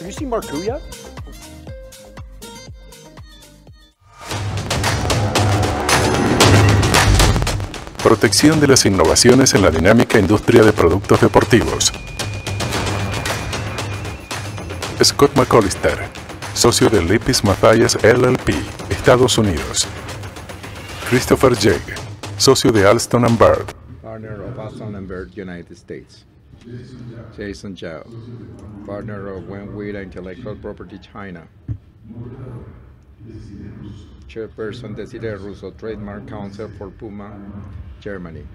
you see Marcuya? Protección de las innovaciones en la dinámica industria de productos deportivos. Scott McCollister, socio de Mathias LLP, Estados Unidos. Christopher Gegg, socio de Alston & Bird. Partner of Alston & Bird, United States. Jason Zhao, partner of Wanhuida Intellectual Property, China. Chairperson Desirée Russo, Trademark Counsel for Puma, Germany.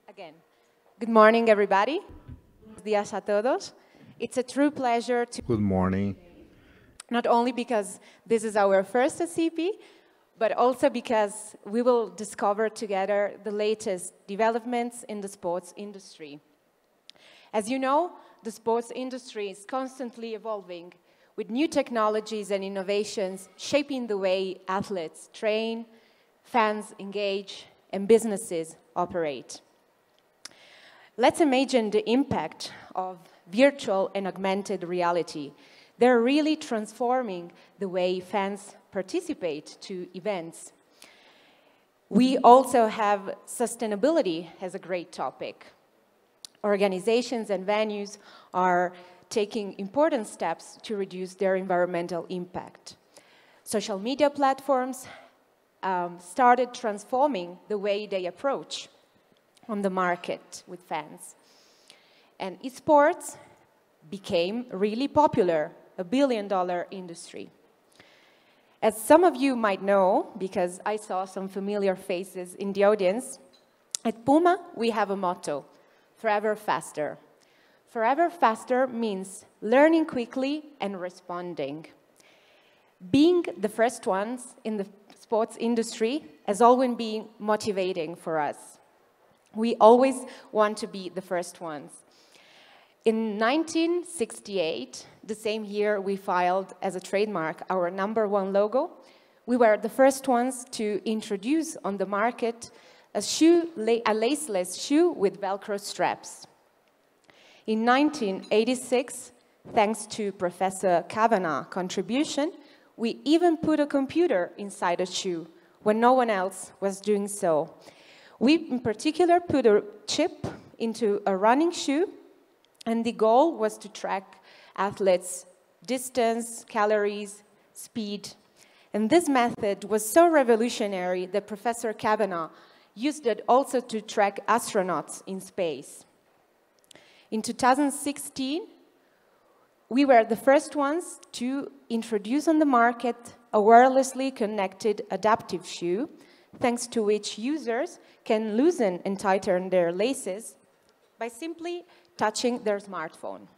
Again, good morning, everybody. Buenos días a todos. It's a true pleasure to... Good morning. Not only because this is our first ASIPI, but also because we will discover together the latest developments in the sports industry. As you know, the sports industry is constantly evolving, with new technologies and innovations shaping the way athletes train, fans engage, and businesses operate. Let's imagine the impact of virtual and augmented reality. They're really transforming the way fans participate to events. We also have sustainability as a great topic. Organizations and venues are taking important steps to reduce their environmental impact. Social media platforms started transforming the way they approach on the market with fans. And esports became really popular, a billion-dollar industry. As some of you might know, because I saw some familiar faces in the audience, at Puma we have a motto, forever faster. Forever faster means learning quickly and responding. Being the first ones in the sports industry has always been motivating for us. We always want to be the first ones. In 1968, the same year we filed as a trademark our #1 logo, we were the first ones to introduce on the market a laceless shoe with Velcro straps. In 1986, thanks to Professor Kavanagh's contribution, we even put a computer inside a shoe when no one else was doing so. We, in particular, put a chip into a running shoe, and the goal was to track athletes' distance, calories, speed. And this method was so revolutionary that Professor Kavanagh used it also to track astronauts in space. In 2016, we were the first ones to introduce on the market a wirelessly connected adaptive shoe, thanks to which users can loosen and tighten their laces by simply touching their smartphone.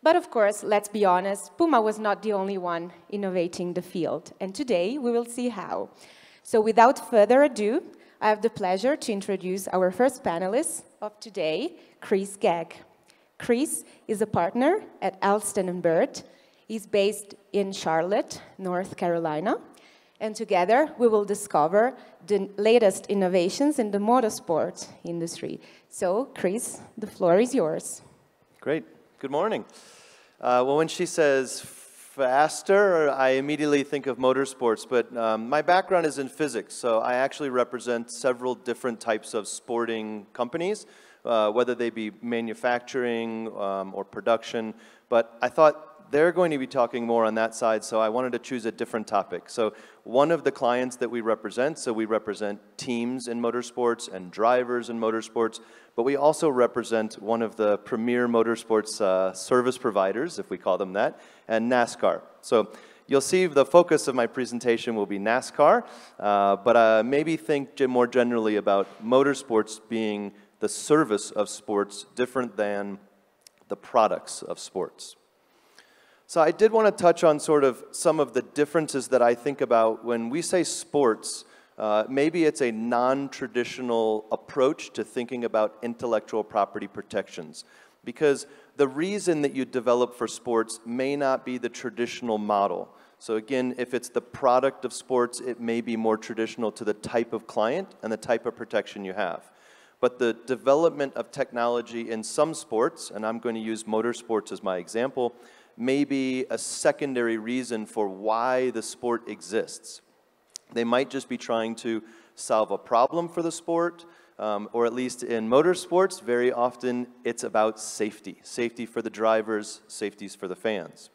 But of course, let's be honest, Puma was not the only one innovating the field, and today we will see how. So without further ado, I have the pleasure to introduce our first panelist of today, Chris Gegg. Chris is a partner at Alston & Bird. He's based in Charlotte, North Carolina, and together we will discover the latest innovations in the motorsport industry. So, Chris, the floor is yours. Great. Good morning. Well, when she says faster, I immediately think of motorsports, but my background is in physics, so I actually represent several different types of sporting companies, whether they be manufacturing or production, but I thought they're going to be talking more on that side, so I wanted to choose a different topic. So one of the clients that we represent, so we represent teams in motorsports and drivers in motorsports, but we also represent one of the premier motorsports service providers, if we call them that, and NASCAR. So you'll see the focus of my presentation will be NASCAR, but maybe think more generally about motorsports being the service of sports different than the products of sports. So I did want to touch on sort of some of the differences that I think about when we say sports. Maybe it's a non-traditional approach to thinking about intellectual property protections. Because the reason that you develop for sports may not be the traditional model. So again, if it's the product of sports, it may be more traditional to the type of client and the type of protection you have. But the development of technology in some sports, and I'm going to use motorsports as my example, may be a secondary reason for why the sport exists. They might just be trying to solve a problem for the sport, or at least in motorsports, very often it's about safety. Safety for the drivers, safeties for the fans.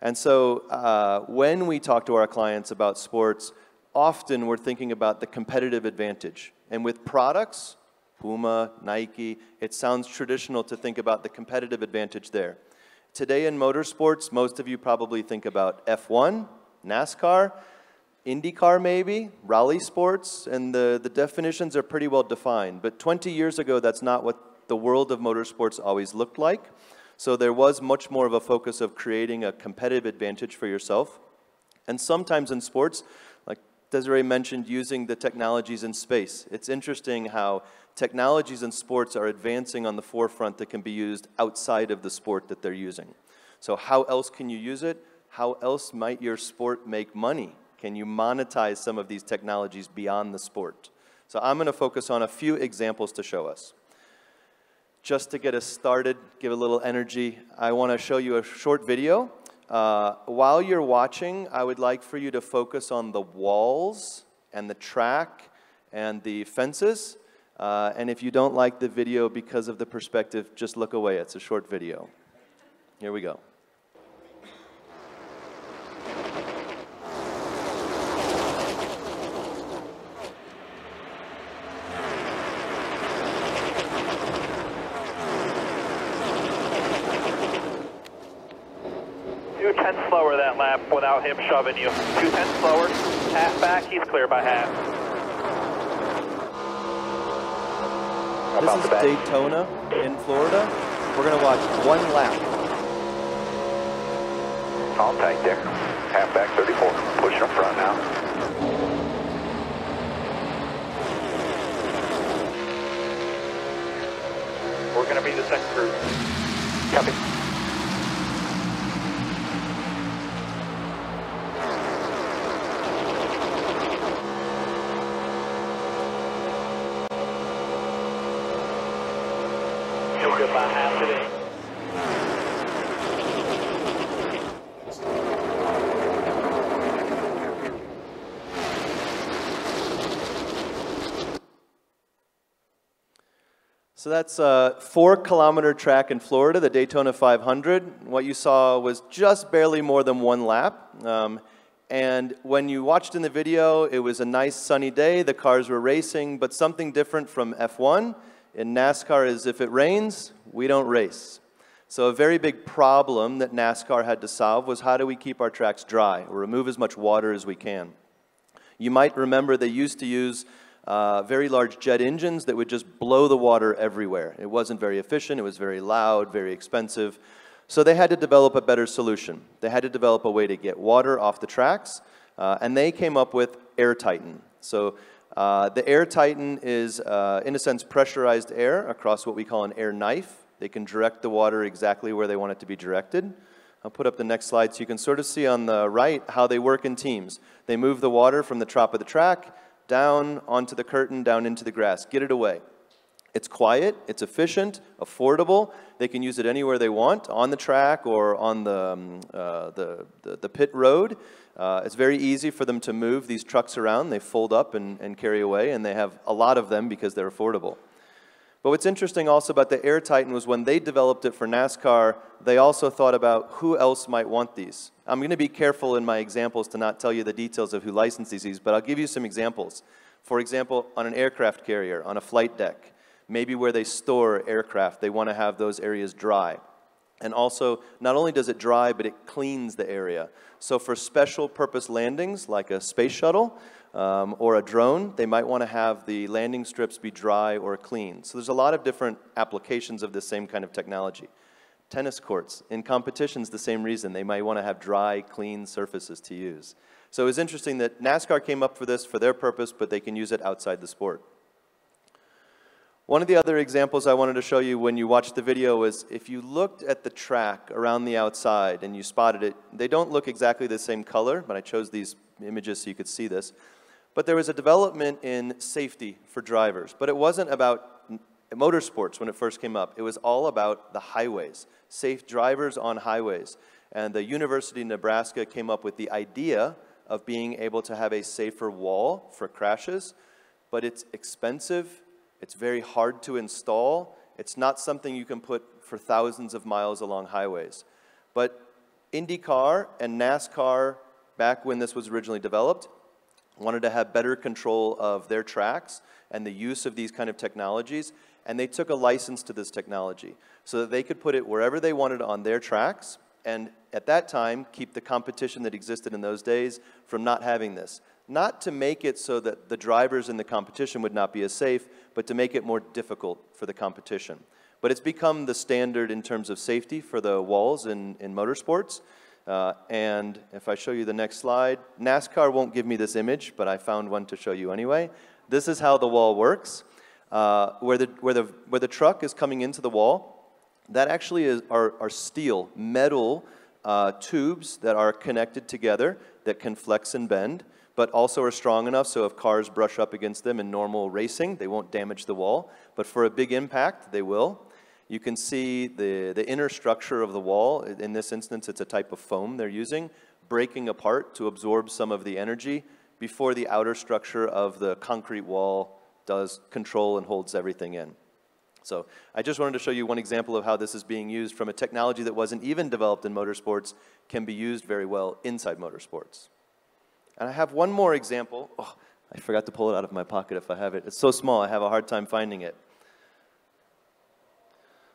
And so when we talk to our clients about sports, often we're thinking about the competitive advantage. And with products, Puma, Nike, it sounds traditional to think about the competitive advantage there. Today in motorsports, most of you probably think about F1, NASCAR, IndyCar maybe, rally sports, and the definitions are pretty well defined. But 20 years ago, that's not what the world of motorsports always looked like. So there was much more of a focus of creating a competitive advantage for yourself. And sometimes in sports, like Desiree mentioned, using the technologies in space. It's interesting how technologies in sports are advancing on the forefront that can be used outside of the sport that they're using. So how else can you use it? How else might your sport make money? Can you monetize some of these technologies beyond the sport? So I'm going to focus on a few examples to show us. Just to get us started, give a little energy, I want to show you a short video. While you're watching, I would like for you to focus on the walls and the track and the fences. And if you don't like the video because of the perspective, just look away. It's a short video. Here we go. Slower that lap without him shoving you. 2/10 slower, half back, he's clear by half. This is Daytona in Florida. We're going to watch one lap. All tight there. Half back 34. Pushing up front now. We're going to be the second group. Copy. By half today. So that's a 4-kilometer track in Florida, the Daytona 500. What you saw was just barely more than one lap. And when you watched in the video, it was a nice sunny day. The cars were racing, but something different from F1 in NASCAR is if it rains, we don't race. So a very big problem that NASCAR had to solve was how do we keep our tracks dry or remove as much water as we can. You might remember they used to use very large jet engines that would just blow the water everywhere. It wasn't very efficient, it was very loud, very expensive. So they had to develop a better solution. They had to develop a way to get water off the tracks, and they came up with Air Titan. So the Air Titan is, in a sense, pressurized air across what we call an air knife. They can direct the water exactly where they want it to be directed. I'll put up the next slide so you can sort of see on the right how they work in teams. They move the water from the top of the track down onto the curtain, down into the grass. Get it away. It's quiet, it's efficient, affordable. They can use it anywhere they want, on the track or on the pit road. It's very easy for them to move these trucks around. They fold up and carry away, and they have a lot of them because they're affordable. But what's interesting also about the Air Titan was when they developed it for NASCAR, they also thought about who else might want these. I'm going to be careful in my examples to not tell you the details of who licenses these, but I'll give you some examples. For example, on an aircraft carrier, on a flight deck, maybe where they store aircraft, they want to have those areas dry. And also, not only does it dry, but it cleans the area. So for special purpose landings, like a space shuttle or a drone, they might want to have the landing strips be dry or clean. So there's a lot of different applications of the same kind of technology. tennis courts. In competitions, the same reason. They might want to have dry, clean surfaces to use. So it was interesting that NASCAR came up for this for their purpose, but they can use it outside the sport. One of the other examples I wanted to show you when you watched the video was if you looked at the track around the outside and you spotted it, they don't look exactly the same color, but I chose these images so you could see this. But there was a development in safety for drivers, but it wasn't about motorsports when it first came up. It was all about the highways, safe drivers on highways. And the University of Nebraska came up with the idea of being able to have a safer wall for crashes, but it's expensive. It's very hard to install. It's not something you can put for thousands of miles along highways. But IndyCar and NASCAR, back when this was originally developed, wanted to have better control of their tracks and the use of these kind of technologies, and they took a license to this technology so that they could put it wherever they wanted on their tracks, and at that time, keep the competition that existed in those days from not having this. Not to make it so that the drivers in the competition would not be as safe, but to make it more difficult for the competition. But it's become the standard in terms of safety for the walls in motorsports. And if I show you the next slide, NASCAR won't give me this image, but I found one to show you anyway. This is how the wall works. Where the truck is coming into the wall, that actually are steel, metal tubes that are connected together that can flex and bend, but also are strong enough so if cars brush up against them in normal racing, they won't damage the wall. But for a big impact, they will. You can see the inner structure of the wall. In this instance, it's a type of foam they're using, breaking apart to absorb some of the energy before the outer structure of the concrete wall does control and holds everything in. So I just wanted to show you one example of how this is being used from a technology that wasn't even developed in motorsports, can be used very well inside motorsports. And I have one more example. Oh, I forgot to pull it out of my pocket if I have it. It's so small, I have a hard time finding it.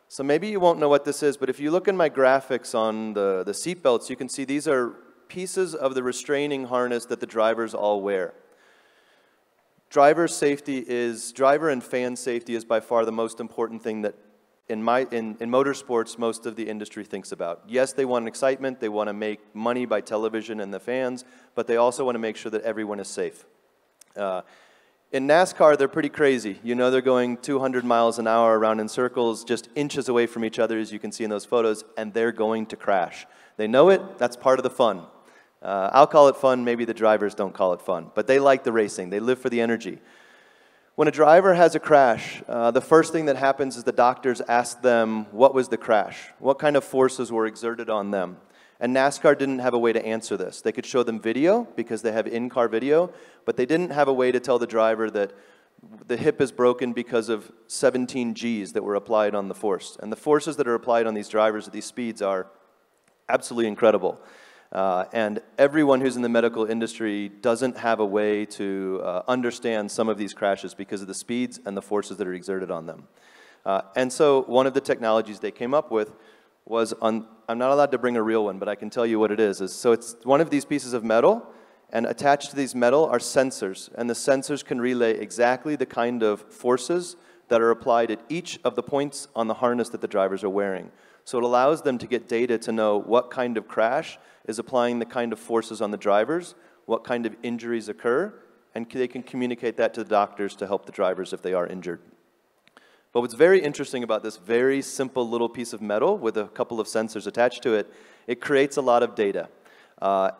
So maybe you won't know what this is, but if you look in my graphics on the seat belts, you can see these are pieces of the restraining harness that the drivers all wear. Driver and fan safety is by far the most important thing that in motorsports most of the industry thinks about. Yes, they want excitement, they want to make money by television and the fans, but they also want to make sure that everyone is safe. In NASCAR, they're pretty crazy. You know they're going 200 miles an hour around in circles, just inches away from each other, as you can see in those photos, and they're going to crash. They know it, that's part of the fun. I'll call it fun, maybe the drivers don't call it fun, but they like the racing, they live for the energy. When a driver has a crash, the first thing that happens is the doctors ask them, what was the crash? What kind of forces were exerted on them? And NASCAR didn't have a way to answer this. They could show them video, because they have in-car video, but they didn't have a way to tell the driver that the hip is broken because of 17 Gs that were applied on the force. And the forces that are applied on these drivers at these speeds are absolutely incredible. And everyone who's in the medical industry doesn't have a way to understand some of these crashes because of the speeds and the forces that are exerted on them. And so one of the technologies they came up with was, I'm not allowed to bring a real one, but I can tell you what it is. So it's one of these pieces of metal, and attached to these metal are sensors, and the sensors can relay exactly the kind of forces that are applied at each of the points on the harness that the drivers are wearing. So it allows them to get data to know what kind of crash is applying the kind of forces on the drivers, what kind of injuries occur, and they can communicate that to the doctors to help the drivers if they are injured. But what's very interesting about this very simple little piece of metal with a couple of sensors attached to it, it creates a lot of data.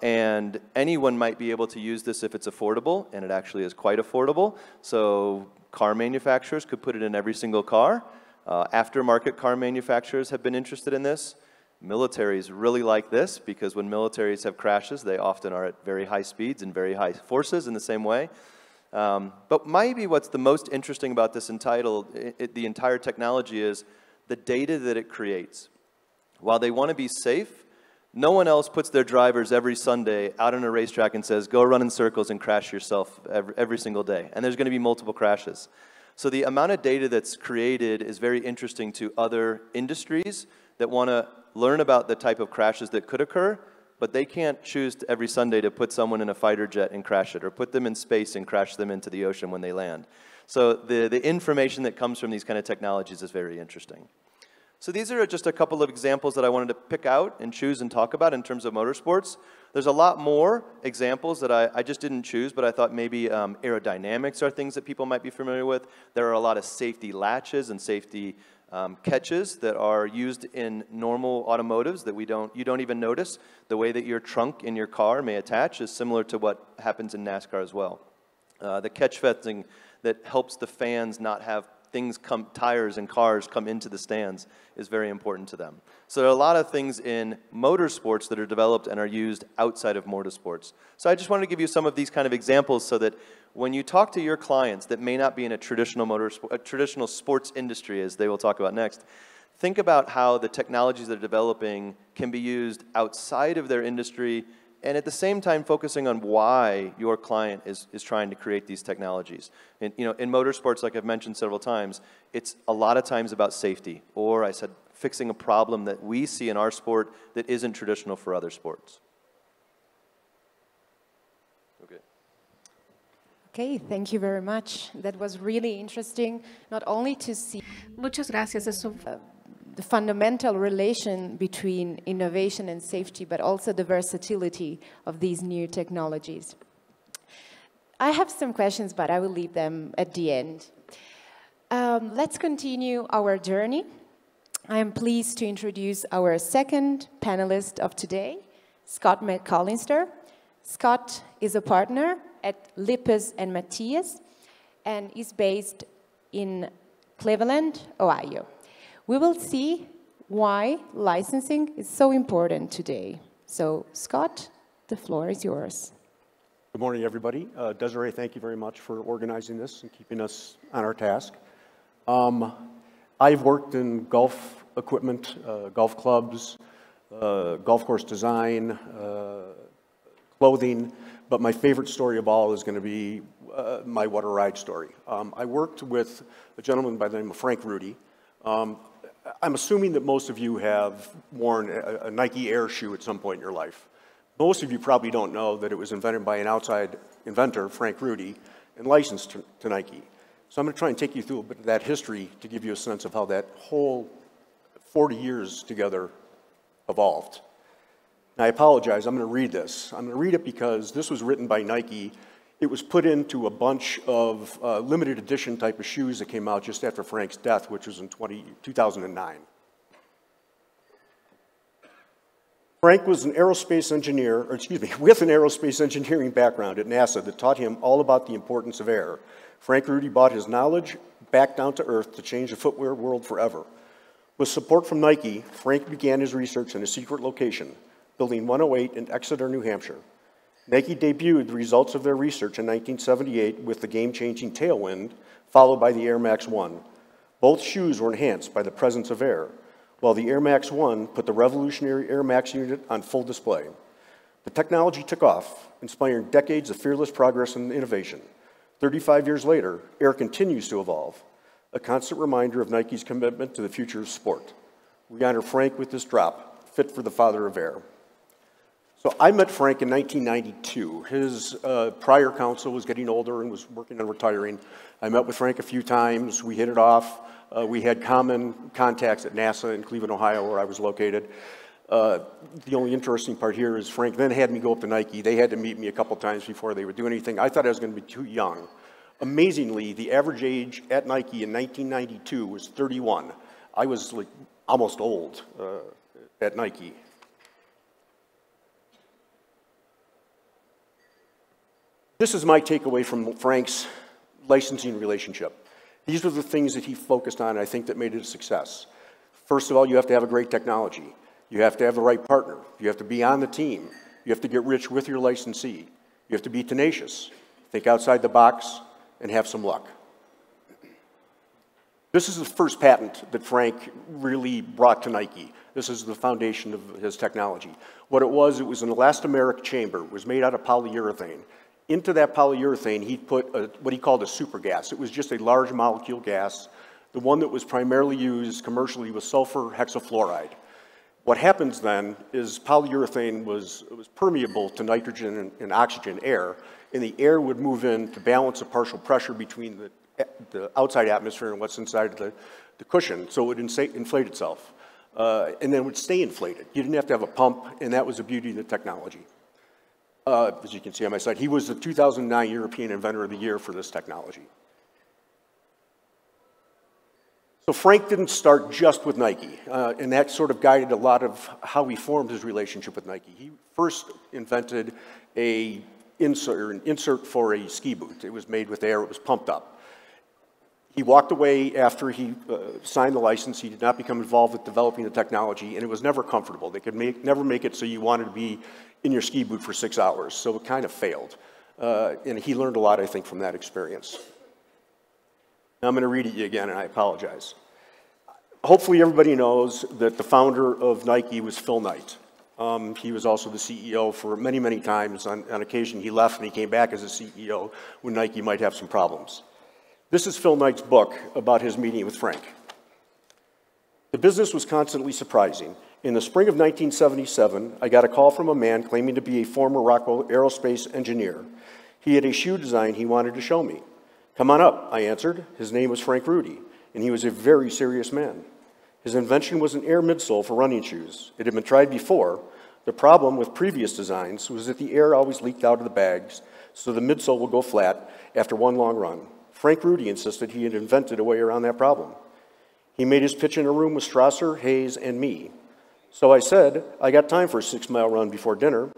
And anyone might be able to use this if it's affordable, and it actually is quite affordable. So car manufacturers could put it in every single car. Aftermarket car manufacturers have been interested in this. Militaries really like this, because when militaries have crashes, they often are at very high speeds and very high forces in the same way. But maybe what's the most interesting about this the entire technology is the data that it creates. While they want to be safe, no one else puts their drivers every Sunday out on a racetrack and says, go run in circles and crash yourself every single day. And there's going to be multiple crashes. So the amount of data that's created is very interesting to other industries that want to learn about the type of crashes that could occur, but they can't choose every Sunday to put someone in a fighter jet and crash it, or put them in space and crash them into the ocean when they land. So the information that comes from these kind of technologies is very interesting. So these are just a couple of examples that I wanted to pick out and choose and talk about in terms of motorsports. There's a lot more examples that I just didn't choose, but I thought maybe aerodynamics are things that people might be familiar with. There are a lot of safety latches and safety catches that are used in normal automotives that you don't even notice. The way that your trunk in your car may attach is similar to what happens in NASCAR as well. The catch fencing that helps the fans not have tires and cars come into the stands is very important to them. So there are a lot of things in motorsports that are developed and are used outside of motorsports. So I just wanted to give you some of these kind of examples so that when you talk to your clients that may not be in a traditional sports industry, as they will talk about next, think about how the technologies that are developing can be used outside of their industry, and at the same time focusing on why your client is trying to create these technologies. And, you know, in motorsports, like I've mentioned several times, it's a lot of times about safety, or I said fixing a problem that we see in our sport that isn't traditional for other sports. Okay. Okay, thank you very much. That was really interesting, not only to see Muchas gracias. Eso the fundamental relation between innovation and safety, but also the versatility of these new technologies. I have some questions, but I will leave them at the end. Let's continue our journey. I am pleased to introduce our second panelist of today, Scott McCollister. Scott is a partner at Lippes and Mathias and is based in Cleveland, Ohio. We will see why licensing is so important today. So, Scott, the floor is yours. Good morning, everybody. Desiree, thank you very much for organizing this and keeping us on our task. I've worked in golf equipment, golf clubs, golf course design, clothing, but my favorite story of all is going to be my What a Ride story. I worked with a gentleman by the name of Frank Rudy. I'm assuming that most of you have worn a Nike Air shoe at some point in your life. Most of you probably don't know that it was invented by an outside inventor, Frank Rudy, and licensed to Nike. So I'm going to try and take you through a bit of that history to give you a sense of how that whole 40 years together evolved. Now, I apologize, I'm going to read this. I'm going to read it because this was written by Nike. It was put into a bunch of limited edition type of shoes that came out just after Frank's death, which was in 2009. Frank was an aerospace engineer, with an aerospace engineering background at NASA that taught him all about the importance of air. Frank Rudy brought his knowledge back down to earth to change the footwear world forever. With support from Nike, Frank began his research in a secret location, Building 108 in Exeter, New Hampshire. Nike debuted the results of their research in 1978 with the game-changing Tailwind, followed by the Air Max 1. Both shoes were enhanced by the presence of air, while the Air Max 1 put the revolutionary Air Max unit on full display. The technology took off, inspiring decades of fearless progress and innovation. 35 years later, air continues to evolve, a constant reminder of Nike's commitment to the future of sport. We honor Frank with this drop, fit for the father of air. So I met Frank in 1992. His prior counsel was getting older and was working on retiring. I met with Frank a few times. We hit it off. We had common contacts at NASA in Cleveland, Ohio, where I was located. The only interesting part here is Frank then had me go up to Nike. They had to meet me a couple times before they would do anything. I thought I was going to be too young. Amazingly, the average age at Nike in 1992 was 31. I was like almost old at Nike. This is my takeaway from Frank's licensing relationship. These were the things that he focused on, and I think that made it a success. First of all, you have to have a great technology. You have to have the right partner. You have to be on the team. You have to get rich with your licensee. You have to be tenacious, think outside the box, and have some luck. This is the first patent that Frank really brought to Nike. This is the foundation of his technology. What it was an elastomeric chamber. It was made out of polyurethane. Into that polyurethane, he put what he called a super gas. It was just a large molecule gas. The one that was primarily used commercially was sulfur hexafluoride. What happens then is polyurethane was permeable to nitrogen and oxygen, air, and the air would move in to balance the partial pressure between the outside atmosphere and what's inside the cushion, so it would inflate itself. And then it would stay inflated. You didn't have to have a pump, and that was the beauty of the technology. As you can see on my side, he was the 2009 European Inventor of the Year for this technology. So Frank didn't start just with Nike, and that sort of guided a lot of how he formed his relationship with Nike. He first invented an insert for a ski boot. It was made with air, it was pumped up. He walked away after he signed the license. He did not become involved with developing the technology, and it was never comfortable. They could never make it so you wanted to be in your ski boot for 6 hours, so it kind of failed. And he learned a lot, I think, from that experience. Now I'm going to read it to you again, and I apologize. Hopefully everybody knows that the founder of Nike was Phil Knight. He was also the CEO for many, many times. On occasion, he left and he came back as a CEO when Nike might have some problems. This is Phil Knight's book about his meeting with Frank. The business was constantly surprising. In the spring of 1977, I got a call from a man claiming to be a former Rockwell aerospace engineer. He had a shoe design he wanted to show me. "Come on up," I answered. His name was Frank Rudy, and he was a very serious man. His invention was an air midsole for running shoes. It had been tried before. The problem with previous designs was that the air always leaked out of the bags, so the midsole would go flat after one long run. Frank Rudy insisted he had invented a way around that problem. He made his pitch in a room with Strasser, Hayes, and me. So I said, "I got time for a 6-mile run before dinner."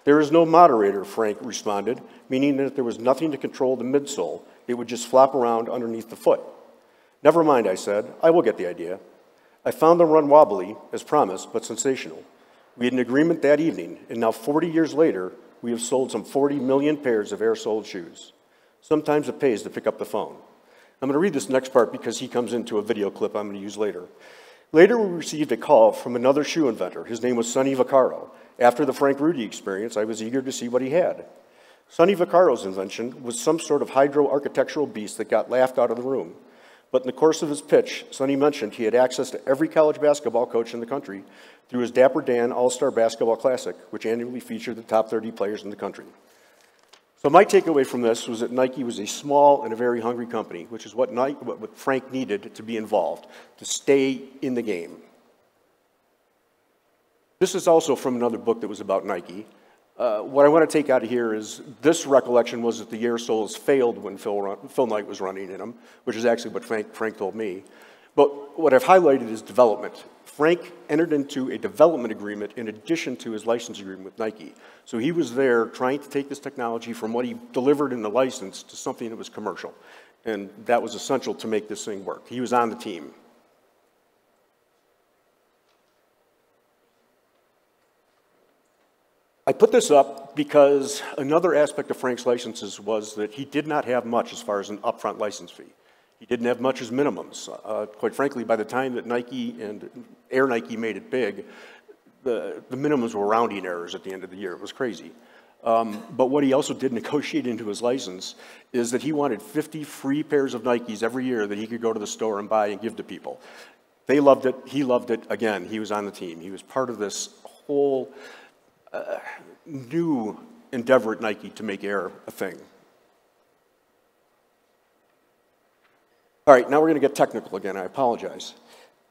"There is no moderator," Frank responded, meaning that there was nothing to control the midsole. It would just flop around underneath the foot. "Never mind," I said. "I will get the idea." I found the run wobbly, as promised, but sensational. We had an agreement that evening, and now 40 years later, we have sold some 40 million pairs of air-soled shoes. Sometimes it pays to pick up the phone. I'm going to read this next part because he comes into a video clip I'm going to use later. Later, we received a call from another shoe inventor. His name was Sonny Vaccaro. After the Frank Rudy experience, I was eager to see what he had. Sonny Vaccaro's invention was some sort of hydro-architectural beast that got laughed out of the room. But in the course of his pitch, Sonny mentioned he had access to every college basketball coach in the country through his Dapper Dan All-Star Basketball Classic, which annually featured the top 30 players in the country. So my takeaway from this was that Nike was a small and a very hungry company, which is what Frank needed to be involved, to stay in the game. This is also from another book that was about Nike. What I want to take out of here is this recollection was that the air soles failed when Phil Knight was running in them, which is actually what Frank told me. But what I've highlighted is development. Frank entered into a development agreement in addition to his license agreement with Nike. So he was there trying to take this technology from what he delivered in the license to something that was commercial. And that was essential to make this thing work. He was on the team. I put this up because another aspect of Frank's licenses was that he did not have much as far as an upfront license fee. He didn't have much as minimums. Quite frankly, by the time that Nike and Air Nike made it big, the minimums were rounding errors at the end of the year. It was crazy. But what he also did negotiate into his license is that he wanted 50 free pairs of Nikes every year that he could go to the store and buy and give to people. They loved it. He loved it. Again, he was on the team. He was part of this whole new endeavor at Nike to make air a thing. All right, now we're going to get technical again. I apologize.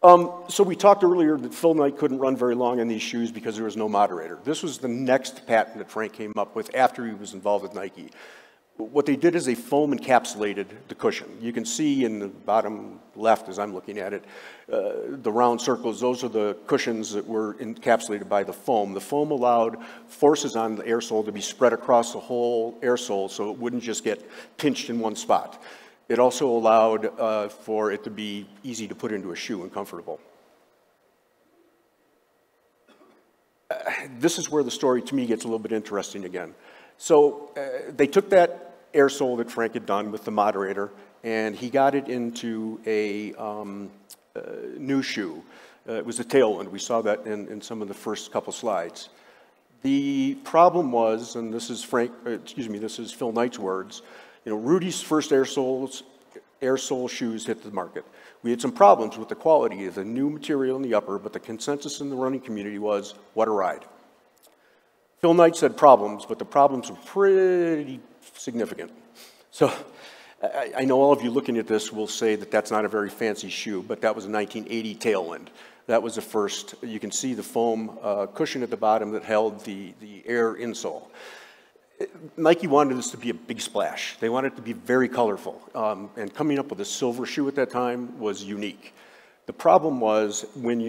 So we talked earlier that Phil Knight couldn't run very long in these shoes because there was no moderator. This was the next patent that Frank came up with after he was involved with Nike. What they did is they foam encapsulated the cushion. You can see in the bottom left, as I'm looking at it, the round circles. Those are the cushions that were encapsulated by the foam. The foam allowed forces on the air sole to be spread across the whole air sole so it wouldn't just get pinched in one spot. It also allowed for it to be easy to put into a shoe and comfortable. This is where the story, to me, gets a little bit interesting again. So they took that air sole that Frank had done with the moderator, and he got it into a new shoe. It was a tailwind. We saw that in some of the first couple slides. The problem was, and this is this is Phil Knight's words, Rudy's first air sole shoes hit the market. We had some problems with the quality of the new material in the upper, but the consensus in the running community was, what a ride. Phil Knight said problems, but the problems were pretty significant. So I know all of you looking at this will say that that's not a very fancy shoe, but that was a 1980 Tailwind. That was the first. You can see the foam cushion at the bottom that held the Air insole. Nike wanted this to be a big splash. They wanted it to be very colorful. And coming up with a silver shoe at that time was unique. The problem was when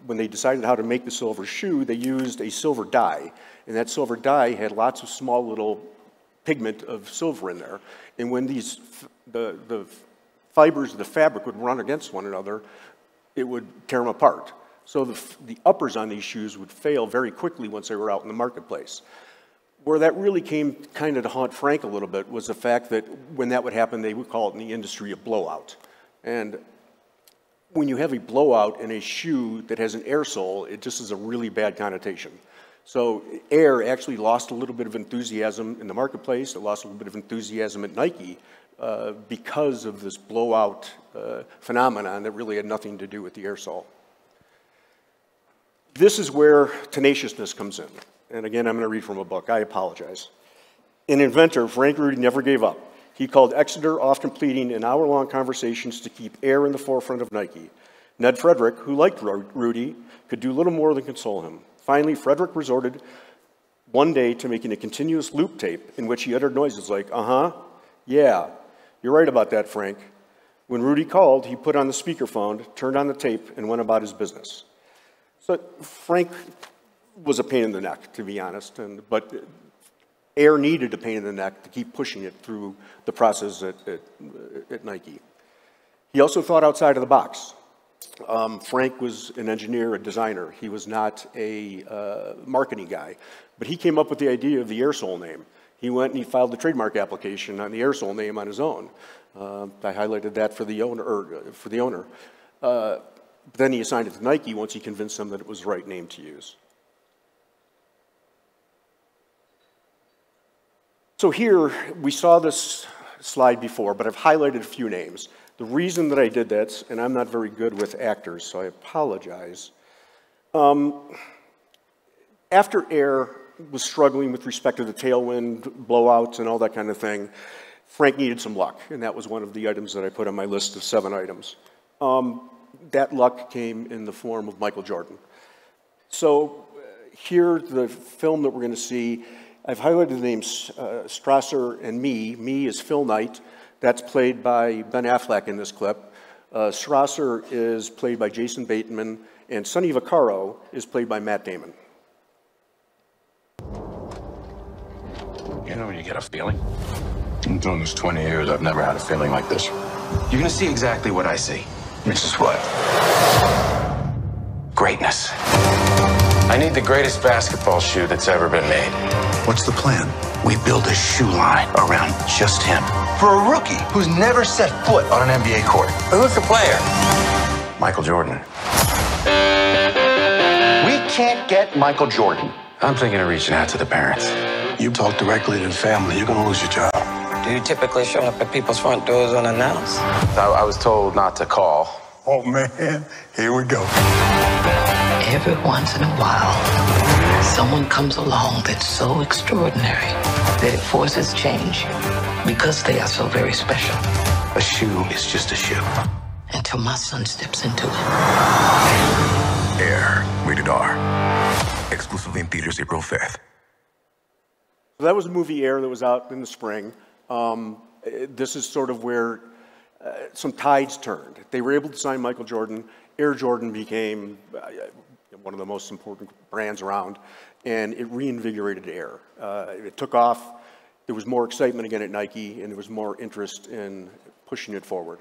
they decided how to make the silver shoe, they used a silver dye. And that silver dye had lots of small little pigment of silver in there. And when the fibers of the fabric would run against one another, it would tear them apart. So the uppers on these shoes would fail very quickly once they were out in the marketplace. Where that really came kind of to haunt Frank a little bit was the fact that when that would happen, they would call it in the industry a blowout. And when you have a blowout in a shoe that has an air sole, it just is a really bad connotation. So Air actually lost a little bit of enthusiasm in the marketplace. It lost a little bit of enthusiasm at Nike because of this blowout phenomenon that really had nothing to do with the air sole. This is where tenaciousness comes in. And again, I'm going to read from a book. I apologize. An inventor, Frank Rudy never gave up. He called Exeter, often pleading in hour-long conversations to keep Air in the forefront of Nike. Ned Frederick, who liked Rudy, could do little more than console him. Finally, Frederick resorted one day to making a continuous loop tape in which he uttered noises like, uh-huh, yeah, you're right about that, Frank. When Rudy called, he put on the speakerphone, turned on the tape, and went about his business. So Frank was a pain in the neck, to be honest, but Air needed a pain in the neck to keep pushing it through the process at Nike. He also thought outside of the box. Frank was an engineer, a designer. He was not a marketing guy, but he came up with the idea of the air sole name. He went and he filed the trademark application on the air sole name on his own. I highlighted that for the owner. Then he assigned it to Nike once he convinced them that it was the right name to use. So here, we saw this slide before, but I've highlighted a few names. The reason that I did that, and I'm not very good with actors, so I apologize. After Air was struggling with respect to the tailwind, blowouts, and all that kind of thing, Frank needed some luck, and that was one of the items that I put on my list of 7 items. That luck came in the form of Michael Jordan. So here, the film that we're going to see, I've highlighted the names Strasser and me. Me is Phil Knight. That's played by Ben Affleck in this clip. Strasser is played by Jason Bateman, and Sonny Vaccaro is played by Matt Damon. You know when you get a feeling? I'm doing this 20 years, I've never had a feeling like this. You're gonna see exactly what I see. Which is what? Greatness. I need the greatest basketball shoe that's ever been made. What's the plan? We build a shoe line around just him. For a rookie who's never set foot on an NBA court. Who's the player? Michael Jordan. We can't get Michael Jordan. I'm thinking of reaching out to the parents. You talk directly to the family, you're gonna lose your job. Do you typically show up at people's front doors unannounced? I was told not to call. Oh man, here we go. Every once in a while, someone comes along that's so extraordinary that it forces change because they are so very special. A shoe is just a shoe. Until my son steps into it. Air, rated R. Exclusively in theaters April 5th. So that was the movie Air that was out in the spring. This is sort of where some tides turned. They were able to sign Michael Jordan. Air Jordan became one of the most important brands around, and it reinvigorated Air. It took off. There was more excitement again at Nike, and there was more interest in pushing it forward.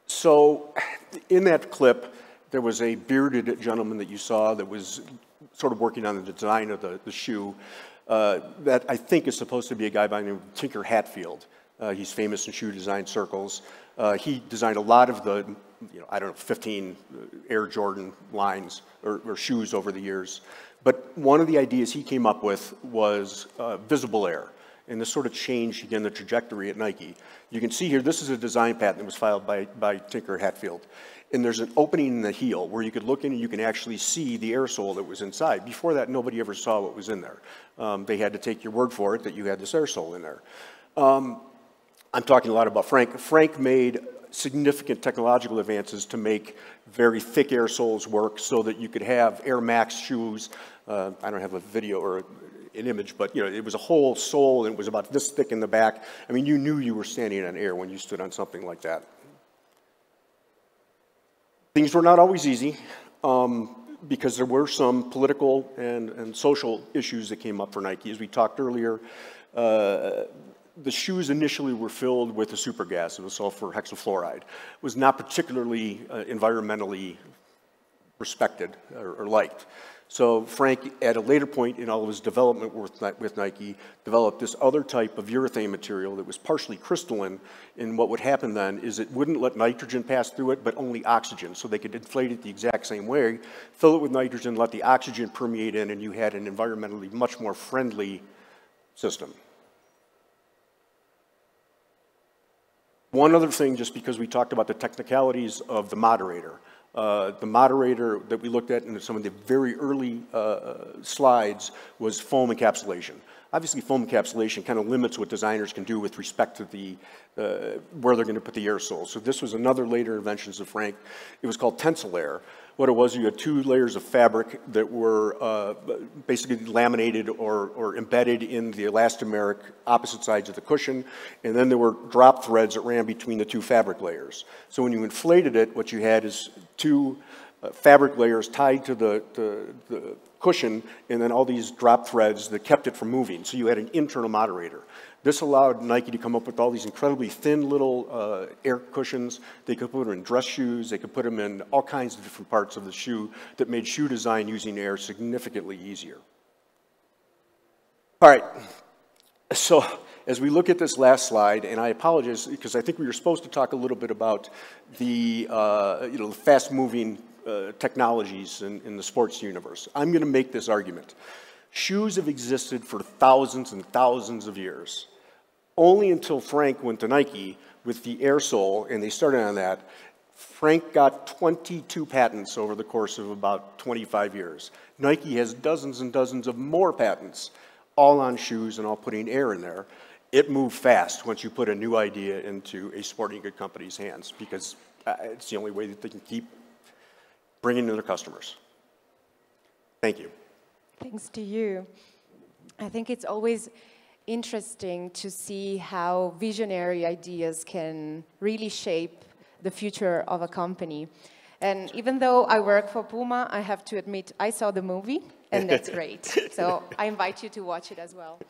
So in that clip, there was a bearded gentleman that you saw that was sort of working on the design of the shoe. That I think is supposed to be a guy by the name of Tinker Hatfield. He's famous in shoe design circles. He designed a lot of the, 15 Air Jordan lines or shoes over the years. But one of the ideas he came up with was visible air. And this sort of changed, again, the trajectory at Nike. You can see here, this is a design patent that was filed by Tinker Hatfield. And there's an opening in the heel where you could look in and you can actually see the air sole that was inside. Before that, nobody ever saw what was in there. They had to take your word for it that you had this air sole in there. I'm talking a lot about Frank. Frank made significant technological advances to make very thick air soles work so that you could have Air Max shoes. I don't have a video or an image, but you know, it was a whole sole and it was about this thick in the back. I mean, you knew you were standing on air when you stood on something like that. Things were not always easy because there were some political and social issues that came up for Nike. As we talked earlier, the shoes initially were filled with a super gas. It was sulfur hexafluoride. It was not particularly environmentally respected or liked. So Frank, at a later point in all of his development with Nike, developed this other type of urethane material that was partially crystalline. And what would happen then is it wouldn't let nitrogen pass through it, but only oxygen. So they could inflate it the exact same way, fill it with nitrogen, let the oxygen permeate in, and you had an environmentally much more friendly system. One other thing, just because we talked about the technicalities of the moderator. The moderator that we looked at in some of the very early slides was foam encapsulation. Obviously, foam encapsulation kind of limits what designers can do with respect to the where they're going to put the air soles. So this was another later invention of Frank. It was called tensile air. What it was, you had 2 layers of fabric that were basically laminated or embedded in the elastomeric opposite sides of the cushion, and then there were drop threads that ran between the 2 fabric layers. So when you inflated it, what you had is 2 fabric layers tied to the cushion, and then all these drop threads that kept it from moving. So you had an internal moderator. This allowed Nike to come up with all these incredibly thin little air cushions. They could put them in dress shoes. They could put them in all kinds of different parts of the shoe that made shoe design using air significantly easier. All right, so as we look at this last slide, and I apologize because I think we were supposed to talk a little bit about the fast-moving technologies in the sports universe. I'm going to make this argument. Shoes have existed for thousands and thousands of years. Only until Frank went to Nike with the air sole, and they started on that, Frank got 22 patents over the course of about 25 years. Nike has dozens and dozens of more patents, all on shoes and all putting air in there. It moved fast once you put a new idea into a sporting good company's hands because it's the only way that they can keep bringing in their customers. Thank you. Thanks to you. I think it's always interesting to see how visionary ideas can really shape the future of a company. And even though I work for Puma, I have to admit I saw the movie, and that's great. So I invite you to watch it as well.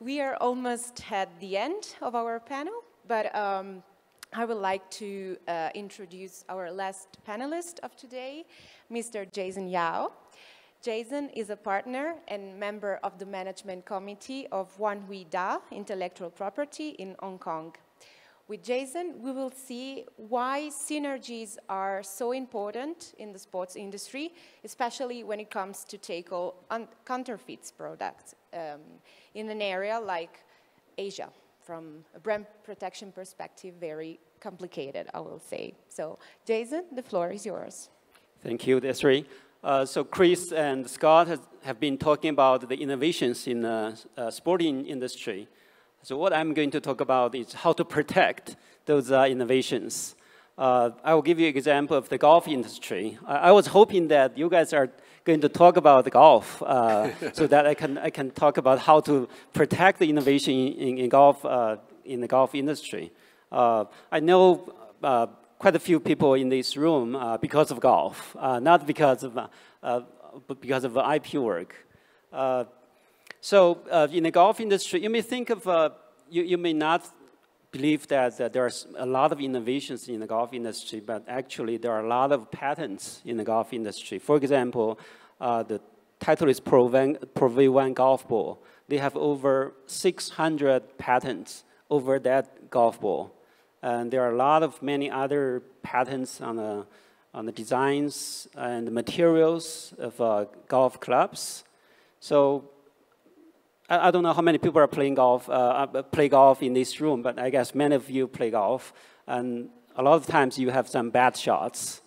We are almost at the end of our panel, but I would like to introduce our last panelist of today, Mr. Jason Yao. Jason is a partner and member of the management committee of Wanhuida Intellectual Property in Hong Kong. With Jason, we will see why synergies are so important in the sports industry, especially when it comes to tackle counterfeits products in an area like Asia. From a brand protection perspective, very complicated, I will say. So, Jason, the floor is yours. Thank you, Desiree. So Chris and Scott have been talking about the innovations in the sporting industry. So what I'm going to talk about is how to protect those innovations. I will give you an example of the golf industry. I was hoping that you guys are going to talk about the golf so that I can talk about how to protect the innovation in golf in the golf industry. I know quite a few people in this room because of golf, not because of IP work. So in the golf industry, you may think of, you may not believe that there's a lot of innovations in the golf industry, but actually there are a lot of patents in the golf industry. For example, the Titleist Pro V1 golf ball. They have over 600 patents over that golf ball. And there are a lot of many other patents on the designs and the materials of golf clubs. So I don't know how many people are playing golf, play golf in this room, but I guess many of you play golf. And a lot of times you have some bad shots.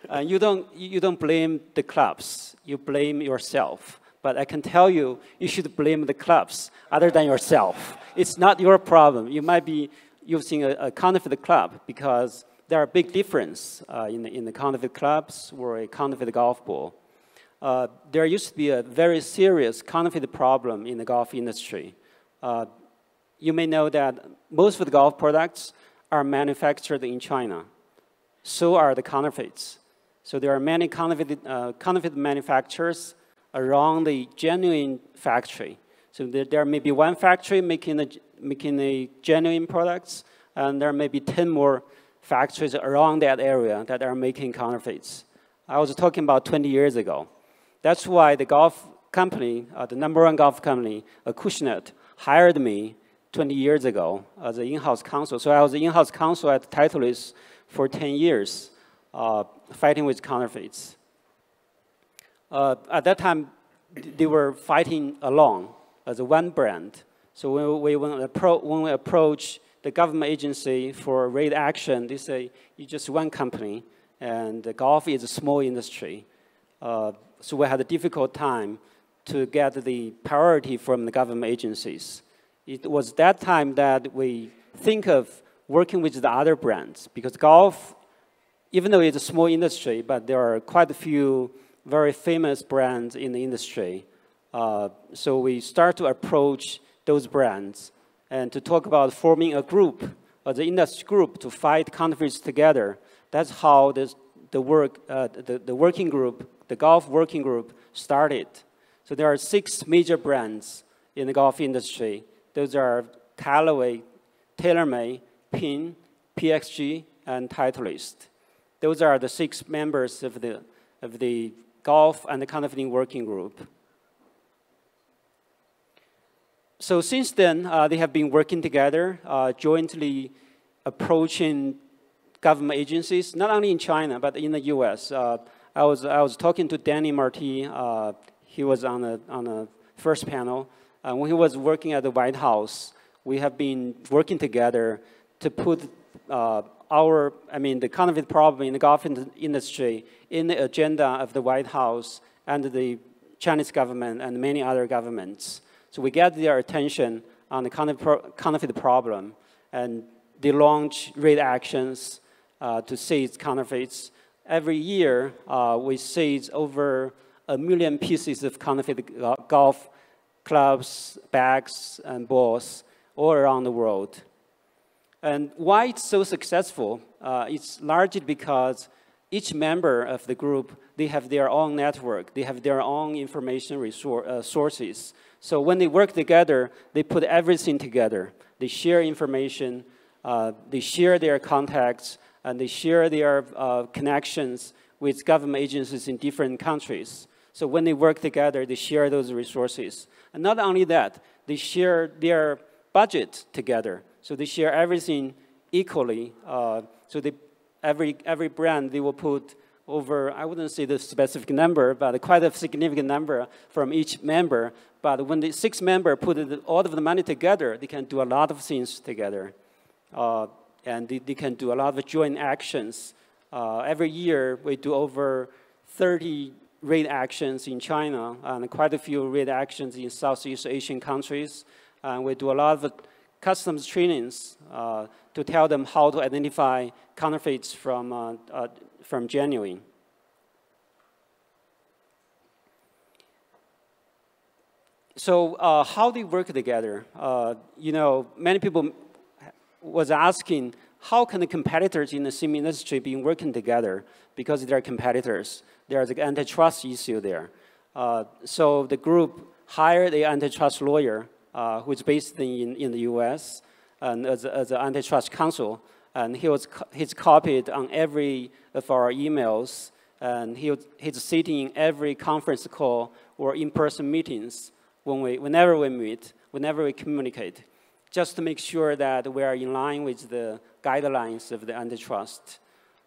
And you don't blame the clubs, you blame yourself. But I can tell you, you should blame the clubs other than yourself. It's not your problem. You might be using a counterfeit club because there are big difference in the counterfeit clubs or a counterfeit golf ball. There used to be a very serious counterfeit problem in the golf industry. You may know that most of the golf products are manufactured in China. So are the counterfeits. So there are many counterfeit manufacturers around the genuine factory. So there may be one factory making the genuine products, and there may be 10 more factories around that area that are making counterfeits. I was talking about 20 years ago. That's why the golf company, the #1 golf company, Acushnet, hired me 20 years ago as an in-house counsel. So I was the in-house counsel at Titleist for 10 years, fighting with counterfeits. At that time, they were fighting alone as a one brand. So when we approach the government agency for raid action, they say, you're just one company, and the golf is a small industry. So we had a difficult time to get the priority from the government agencies. It was that time that we think of working with the other brands, because golf, even though it's a small industry, but there are quite a few very famous brands in the industry. So we start to approach those brands and to talk about forming a group, the industry group, to fight counterfeits together. That's how the working group, the golf working group, started. So there are 6 major brands in the golf industry. Those are Callaway, TaylorMade, Pin, PXG, and Titleist. Those are the 6 members of the golf and the counterfeiting working group. So since then, they have been working together, jointly approaching government agencies, not only in China, but in the US. I was talking to Danny Marti. He was on the first panel. When he was working at the White House, we have been working together to put the counterfeit problem in the golf industry in the agenda of the White House and the Chinese government and many other governments. So we get their attention on the counterfeit problem, and they launch raid actions to seize counterfeits. Every year, we seize over 1 million pieces of counterfeit golf clubs, bags, and balls all around the world. And why it's so successful? It's largely because each member of the group, they have their own network. They have their own information sources. So when they work together, they put everything together. They share information, they share their contacts, and they share their connections with government agencies in different countries. So when they work together, they share those resources. And not only that, they share their budget together. So they share everything equally. So every brand, they will put over, I wouldn't say the specific number, but quite a significant number from each member. But when the 6 members put all of the money together, they can do a lot of things together. And they can do a lot of joint actions. Every year, we do over 30 raid actions in China and quite a few raid actions in Southeast Asian countries. And we do a lot of customs trainings to tell them how to identify counterfeits from genuine. So how they work together? Many people was asking, how can the competitors in the sim industry be working together? Because they're competitors. There's an antitrust issue there. So the group hired an antitrust lawyer who is based in the US and as an antitrust counsel. And he's copied on every of our emails. And he's sitting in every conference call or in-person meetings whenever we meet, whenever we communicate, just to make sure that we are in line with the guidelines of the antitrust.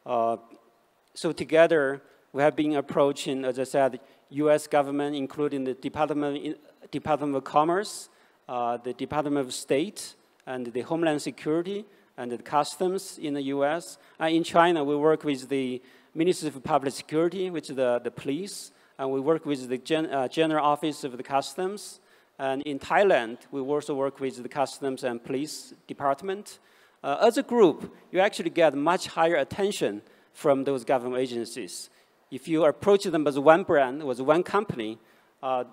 So together, we have been approaching, as I said, US government, including the Department of Commerce, the Department of State, and the Homeland Security, and the Customs in the US. In China, we work with the Ministry of Public Security, which is the police, and we work with the General Office of the Customs. And in Thailand, we also work with the Customs and Police Department. As a group, you actually get much higher attention from those government agencies. If you approach them as one brand, as one company,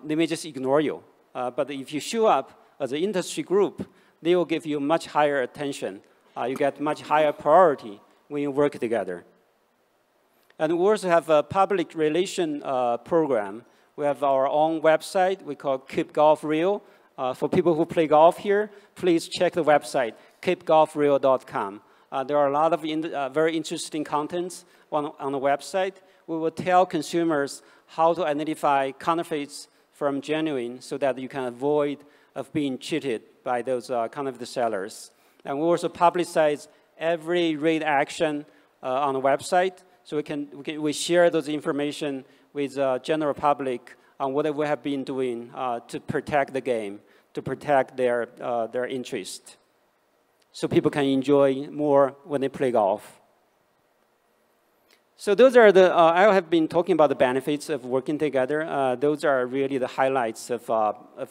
they may just ignore you. But if you show up as an industry group, they will give you much higher attention. You get much higher priority when you work together. And we also have a public relation program. We have our own website we call Keep Golf Real. For people who play golf here, please check the website, keepgolfreal.com. There are a lot of very interesting contents on the website. We will tell consumers how to identify counterfeits from genuine so that you can avoid of being cheated by those counterfeit sellers. And we also publicize every rate action on the website, so we share those information with the general public on what we have been doing to protect the game, to protect their interest, so people can enjoy more when they play golf. So those are the, I have been talking about the benefits of working together. Those are really the highlights of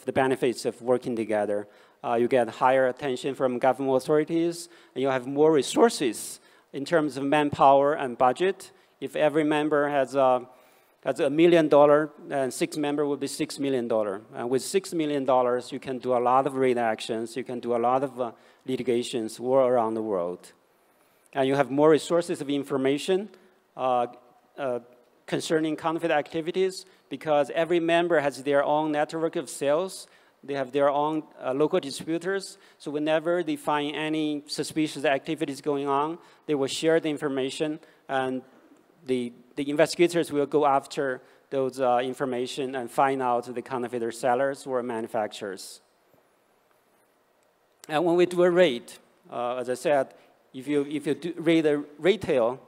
the benefits of working together. You get higher attention from government authorities, and you have more resources in terms of manpower and budget. If every member has $1 million, and 6 members would be $6 million. And with $6 million, you can do a lot of rate actions. You can do a lot of litigations all around the world. And you have more resources of information concerning counterfeit activities, because every member has their own network of sales. They have their own local distributors. So whenever they find any suspicious activities going on, they will share the information, and the investigators will go after those information and find out the counterfeiter sellers or manufacturers. And when we do a raid, as I said, if you do raid a retail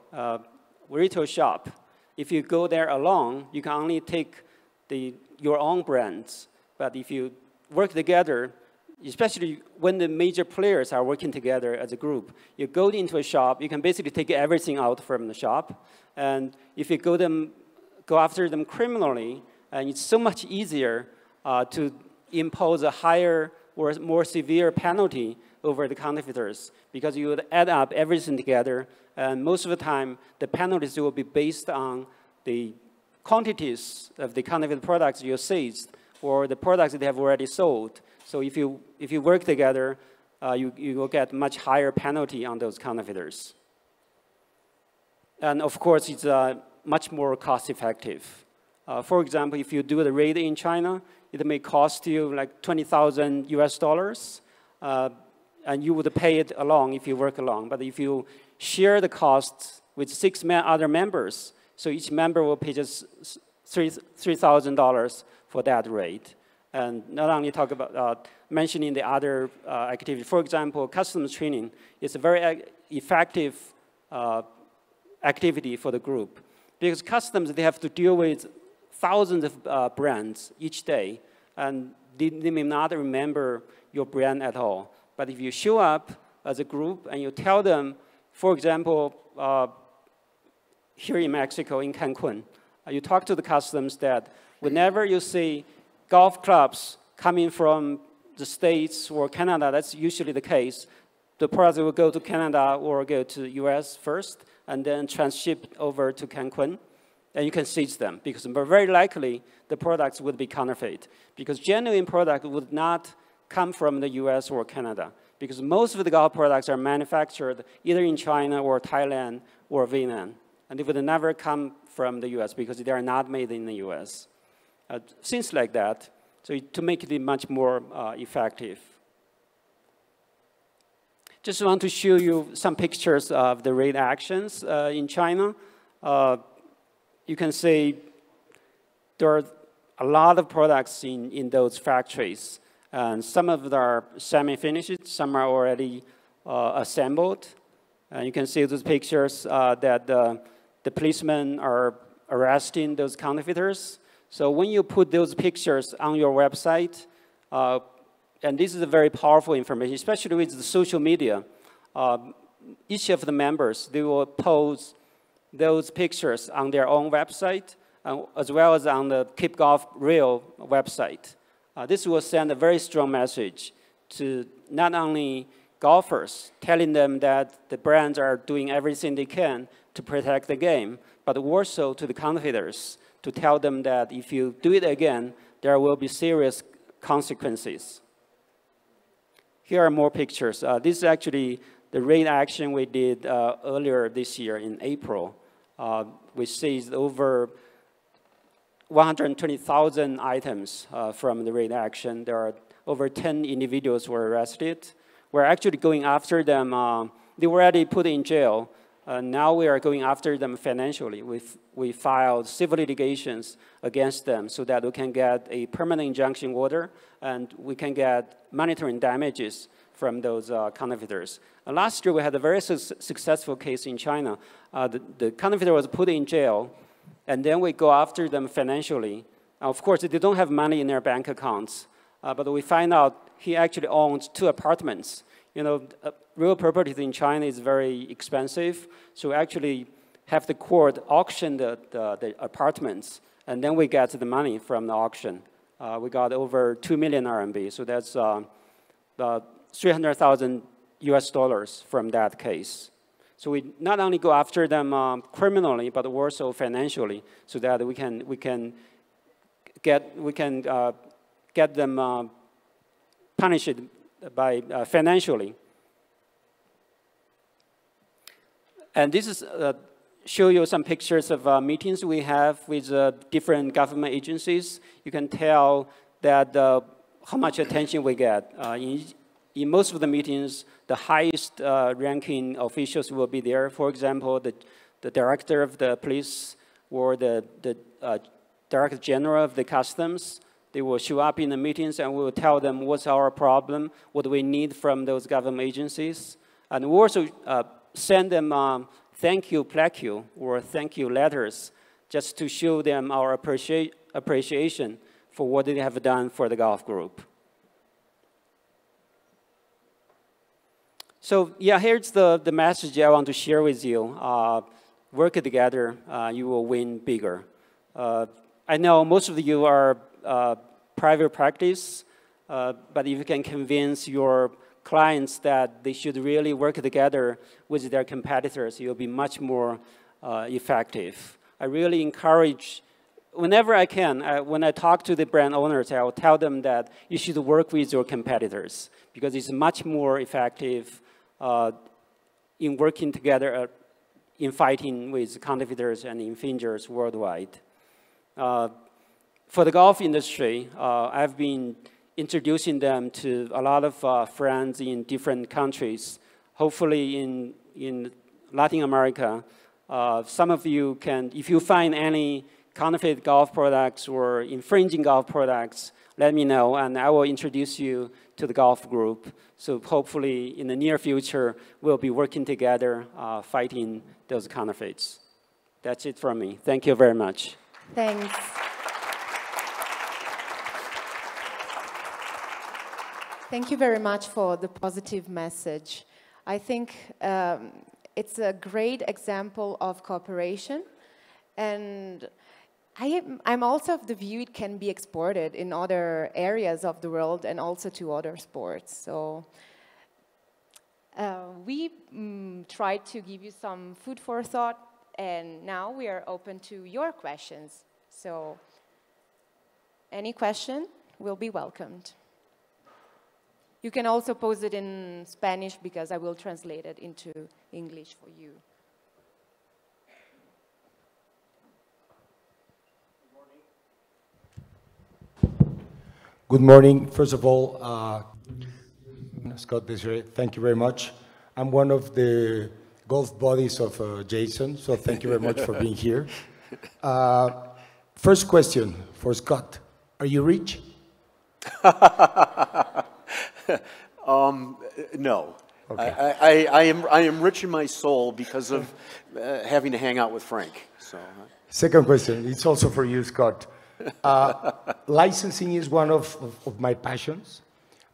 shop, if you go there alone, you can only take your own brands. But if you work together, especially when the major players are working together as a group, you go into a shop, you can basically take everything out from the shop. And if you go after them criminally, and it's so much easier to impose a higher or more severe penalty over the counterfeiters, because you would add up everything together, and most of the time, the penalties will be based on the quantities of the counterfeit products you seized or the products that they have already sold. So if you work together, you will get much higher penalty on those counterfeiters. And of course, it's much more cost-effective. For example, if you do the raid in China, it may cost you like $20,000 US, and you would pay it alone if you work alone. But if you share the costs with 6 other members, so each member will pay just $3,000 for that raid. And not only talk about mentioning the other activity. For example, customs training is a very effective activity for the group, because customs, they have to deal with thousands of brands each day, and they may not remember your brand at all. But if you show up as a group and you tell them, for example, here in Mexico, in Cancun, you talk to the customs that whenever you see golf clubs coming from the States or Canada, that's usually the case, the products will go to Canada or go to the US first, and then transship over to Cancun, and you can seize them, because very likely the products would be counterfeit, because genuine product would not come from the US or Canada, because most of the golf products are manufactured either in China or Thailand or Vietnam, and they would never come from the US because they are not made in the US. Things like that, so to make it much more effective. Just want to show you some pictures of the raid actions in China. You can see there are a lot of products in those factories. And some of them are semi-finished, some are already assembled. And you can see those pictures that the policemen are arresting those counterfeiters. So when you put those pictures on your website, and this is a very powerful information, especially with the social media. Each of the members, they will post those pictures on their own website, as well as on the Keep Golf Real website. This will send a very strong message to not only golfers, telling them that the brands are doing everything they can to protect the game, but also to the counterfeiters, to tell them that if you do it again, there will be serious consequences. Here are more pictures. This is actually the raid action we did earlier this year in April. We seized over 120,000 items from the raid action. There are over 10 individuals who were arrested. We're actually going after them. They were already put in jail. Now we are going after them financially. We filed civil litigations against them so that we can get a permanent injunction order and we can get monetary damages from those counterfeiters. Last year we had a very successful case in China. The counterfeiter was put in jail, and then we go after them financially. Of course, they don't have money in their bank accounts, but we find out he actually owns 2 apartments. You know, real property in China is very expensive, so we actually have the court auction the apartments, and then we get the money from the auction. We got over 2 million RMB, so that's 300,000 US dollars from that case. So we not only go after them criminally, but also financially, so that we can get them punished by financially. And this is show you some pictures of meetings we have with different government agencies. You can tell that how much attention we get. In most of the meetings, the highest ranking officials will be there. For example, the director of the police or the director general of the customs. They will show up in the meetings and we will tell them what's our problem, what we need from those government agencies. And we also send them thank you plaque or thank you letters just to show them our appreciation for what they have done for the golf group. So yeah, here's the message I want to share with you. Work together, you will win bigger. I know most of you are private practice, but if you can convince your clients that they should really work together with their competitors, you'll be much more effective. I really encourage, whenever I can, when I talk to the brand owners, I will tell them that you should work with your competitors because it's much more effective in working together in fighting with counterfeiters and infringers worldwide. For the golf industry, I've been introducing them to a lot of friends in different countries. Hopefully in Latin America, some of you can, if you find any counterfeit golf products or infringing golf products, let me know and I will introduce you to the golf group. So hopefully in the near future, we'll be working together fighting those counterfeits. That's it from me. Thank you very much. Thanks. Thank you very much for the positive message. I think it's a great example of cooperation, and I'm also of the view it can be exported in other areas of the world and also to other sports. So we tried to give you some food for thought, and now we are open to your questions. So any question will be welcomed. You can also pose it in Spanish because I will translate it into English for you. Good morning. First of all, Scott, Desirée, thank you very much. I'm one of the golf buddies of Jason, so thank you very much for being here. First question for Scott. Are you rich? No. Okay. I am rich in my soul because of having to hang out with Frank. So. Second question, it's also for you, Scott. Licensing is one of my passions.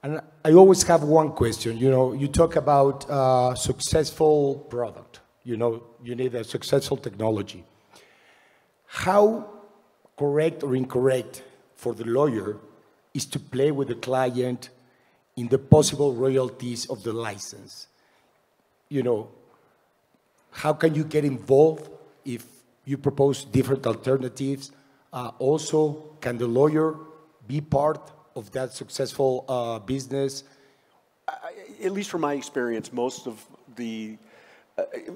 And I always have one question. You know, you talk about successful product. You know, you need a successful technology. How correct or incorrect for the lawyer is to play with the client in the possible royalties of the license. You know, how can you get involved if you propose different alternatives? Also, can the lawyer be part of that successful business? At least from my experience, most of the,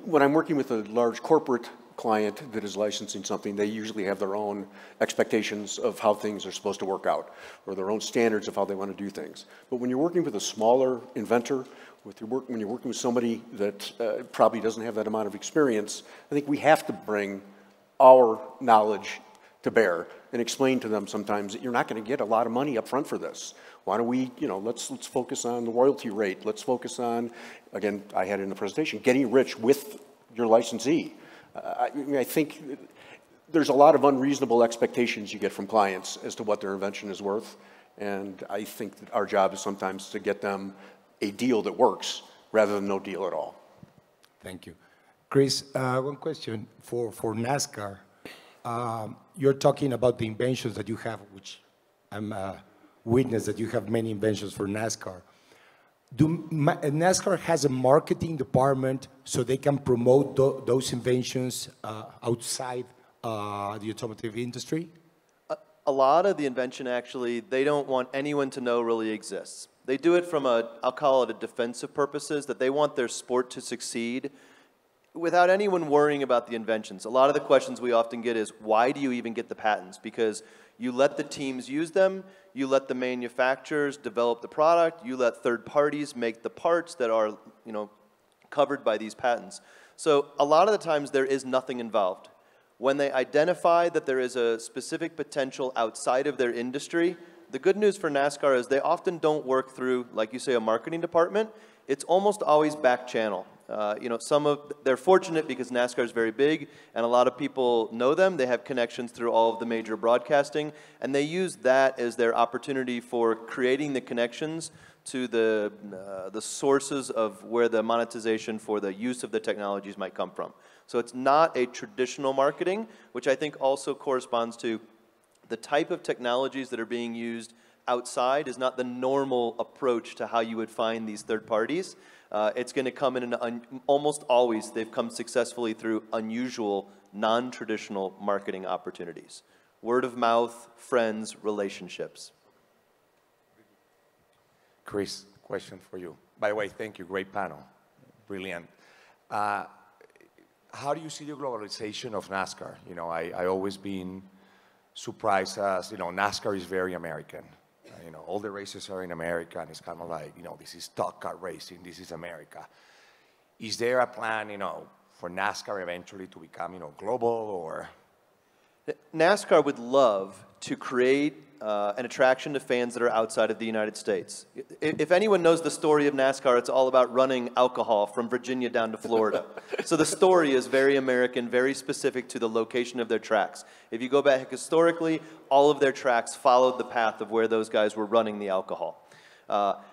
when I'm working with a large corporate client that is licensing something, they usually have their own expectations of how things are supposed to work out, or their own standards of how they want to do things. But when you're working with a smaller inventor, when you're working with somebody that probably doesn't have that amount of experience, I think we have to bring our knowledge to bear and explain to them sometimes that you're not going to get a lot of money up front for this. Why don't we, you know, let's focus on the royalty rate. Let's focus on, again, I had it in the presentation, getting rich with your licensee. I think there's a lot of unreasonable expectations you get from clients as to what their invention is worth, and I think that our job is sometimes to get them a deal that works rather than no deal at all. Thank you. Chris, one question for NASCAR. You're talking about the inventions that you have, which I'm a witness that you have many inventions for NASCAR. NASCAR has a marketing department so they can promote those inventions outside the automotive industry? A lot of the invention, actually, they don't want anyone to know really exists. They do it from I'll call it a defensive purposes, that they want their sport to succeed without anyone worrying about the inventions. A lot of the questions we often get is, why do you even get the patents? Because you let the teams use them, you let the manufacturers develop the product, you let third parties make the parts that are, you know, covered by these patents. So a lot of the times there is nothing involved. When they identify that there is a specific potential outside of their industry, the good news for NASCAR is they often don't work through, like you say, a marketing department. It's almost always back channel. You know, they're fortunate because NASCAR is very big and a lot of people know them. They have connections through all of the major broadcasting, and they use that as their opportunity for creating the connections to the sources of where the monetization for the use of the technologies might come from. So it's not a traditional marketing, which I think also corresponds to the type of technologies that are being used outside is not the normal approach to how you would find these third parties. It's going to come in almost always they've come successfully through unusual, non-traditional marketing opportunities. Word of mouth, friends, relationships. Chris, question for you. By the way, thank you, great panel, brilliant. How do you see the globalization of NASCAR? You know, I always been surprised as, you know, NASCAR is very American. You know, all the races are in America, and it's kind of like, you know, this is stock car racing, this is America. Is there a plan, you know, for NASCAR eventually to become, you know, global, or? NASCAR would love to create an attraction to fans that are outside of the United States. If anyone knows the story of NASCAR, it's all about running alcohol from Virginia down to Florida. So the story is very American, very specific to the location of their tracks. If you go back historically, all of their tracks followed the path of where those guys were running the alcohol.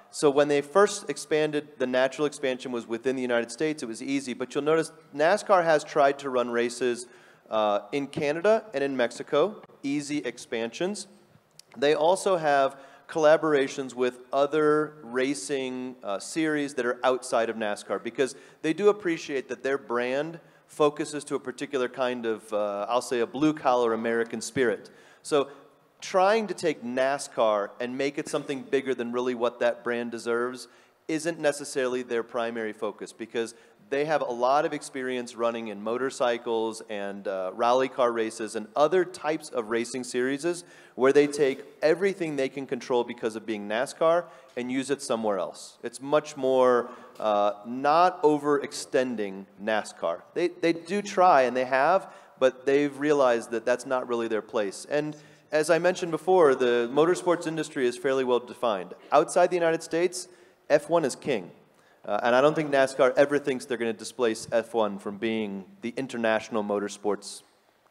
So when they first expanded, the natural expansion was within the United States. It was easy, but you'll notice NASCAR has tried to run races in Canada and in Mexico, easy expansions. They also have collaborations with other racing series that are outside of NASCAR because they do appreciate that their brand focuses to a particular kind of, I'll say, a blue-collar American spirit. So trying to take NASCAR and make it something bigger than really what that brand deserves isn't necessarily their primary focus because they have a lot of experience running in motorcycles and rally car races and other types of racing series where they take everything they can control because of being NASCAR and use it somewhere else. It's much more not overextending NASCAR. They do try, and they have, but they've realized that that's not really their place. And as I mentioned before, the motorsports industry is fairly well defined. Outside the United States, F1 is king. And I don't think NASCAR ever thinks they're going to displace F1 from being the international motorsports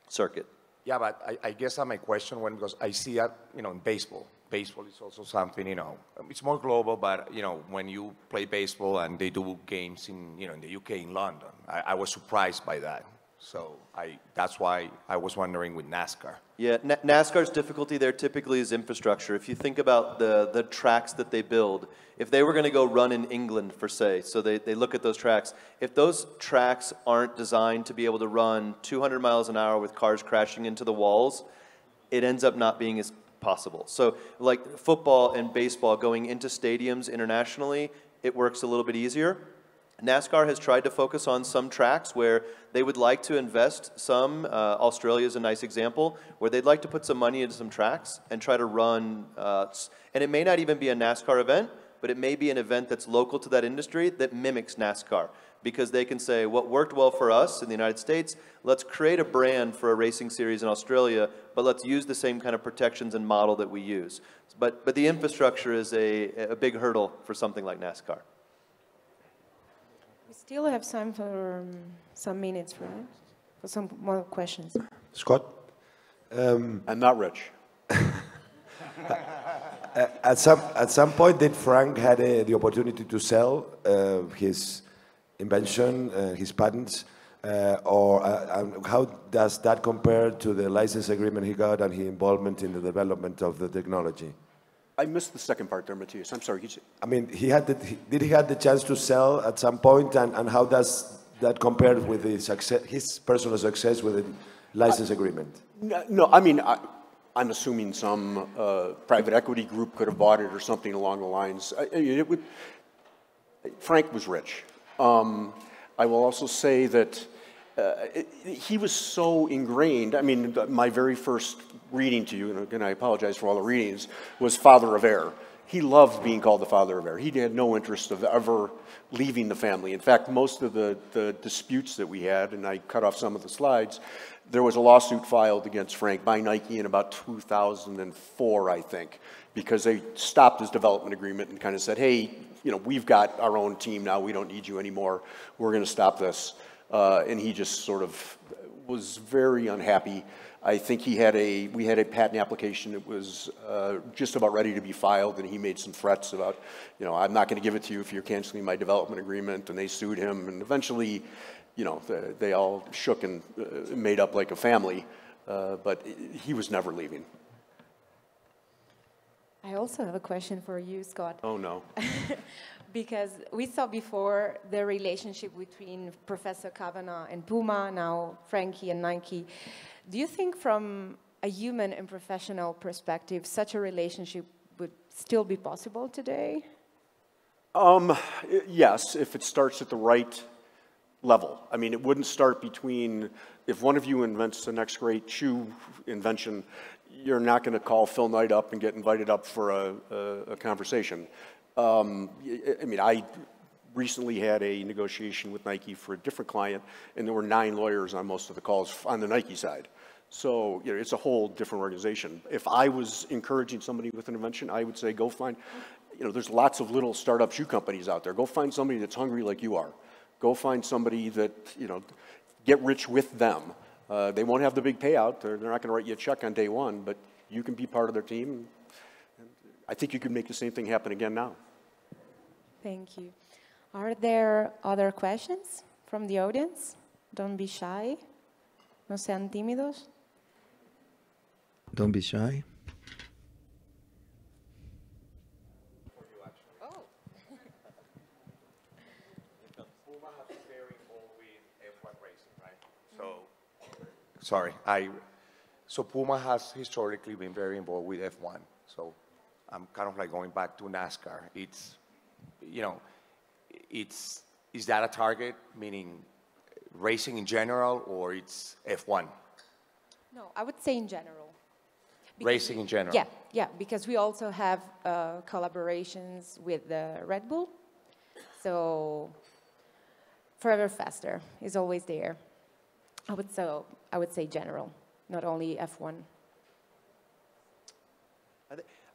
circuit. Yeah, but I guess my question went because I see that, you know, in baseball. Baseball is also something, you know, it's more global, but, you know, when you play baseball and they do games in, you know, in the UK, in London, I was surprised by that. So that's why I was wondering with NASCAR. Yeah, NASCAR's difficulty there typically is infrastructure. If you think about the tracks that they build, if they were going to go run in England, for say, so they look at those tracks, if those tracks aren't designed to be able to run 200 miles an hour with cars crashing into the walls, it ends up not being as possible. So like football and baseball going into stadiums internationally, it works a little bit easier. NASCAR has tried to focus on some tracks where they would like to invest some, Australia is a nice example, where they'd like to put some money into some tracks and try to run, and it may not even be a NASCAR event, but it may be an event that's local to that industry that mimics NASCAR. Because they can say, what worked well for us in the United States, let's create a brand for a racing series in Australia, but let's use the same kind of protections and model that we use. But the infrastructure is a big hurdle for something like NASCAR. We still have time for some minutes, right? For some more questions. Scott? I'm not rich. At some point, did Frank had the opportunity to sell his invention, his patents, or how does that compare to the license agreement he got and his involvement in the development of the technology? I missed the second part there, Mathias. I'm sorry. I mean, did he have the chance to sell at some point, and how does that compare with his personal success with the license agreement? No, I mean, I'm assuming some private equity group could have bought it or something along the lines. Frank was rich. I will also say that he was so ingrained. I mean, my very first reading to you, and again, I apologize for all the readings, was Father of Air. He loved being called the Father of Air. He had no interest of ever leaving the family. In fact, most of the disputes that we had, and I cut off some of the slides, there was a lawsuit filed against Frank by Nike in about 2004, I think, because they stopped his development agreement and kind of said, hey, you know, we've got our own team now, we don't need you anymore, we're going to stop this. And he just sort of was very unhappy. I think we had a patent application that was just about ready to be filed, and he made some threats about, you know, I'm not going to give it to you if you're canceling my development agreement, and they sued him, and eventually, you know, they all shook and made up like a family, but he was never leaving. I also have a question for you, Scott. Oh, no. Because we saw before the relationship between Professor Kavanaugh and Puma, now Frankie and Nike. Do you think from a human and professional perspective, such a relationship would still be possible today? Yes, if it starts at the right level. I mean, it wouldn't start between, if one of you invents the next great shoe invention, you're not going to call Phil Knight up and get invited up for a conversation. I mean, I recently had a negotiation with Nike for a different client, and there were 9 lawyers on most of the calls on the Nike side. So, you know, it's a whole different organization. If I was encouraging somebody with an invention, I would say go find, you know, there's lots of little startup shoe companies out there. Go find somebody that's hungry like you are. Go find somebody that, you know, get rich with them. They won't have the big payout. They're not going to write you a check on day one, but you can be part of their team. I think you could make the same thing happen again now. Thank you. Are there other questions from the audience? Don't be shy. No sean tímidos. Don't be shy. Oh. Puma has been very involved with F1 racing, right? So, so Puma has historically been very involved with F1. So I'm kind of like going back to NASCAR. It's, you know, is that a target, meaning racing in general, or it's F1? No, I would say in general. Racing in general? Yeah, because we also have collaborations with the Red Bull. So Forever Faster is always there. I would say general, not only F1.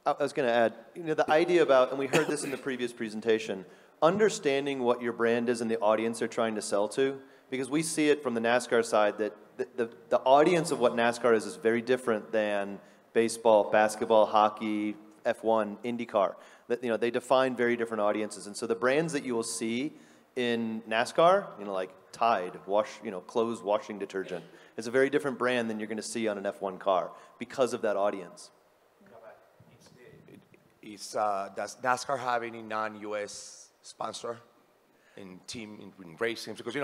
I was going to add, you know, the idea about, and we heard this in the previous presentation, understanding what your brand is and the audience they're trying to sell to, because we see it from the NASCAR side that the audience of what NASCAR is very different than baseball, basketball, hockey, F1, IndyCar. That, you know, they define very different audiences, and so the brands that you will see In NASCAR, like Tide, clothes washing detergent. It's a very different brand than you're going to see on an F1 car because of that audience. Does NASCAR have any non-U.S. sponsor in racing? Because,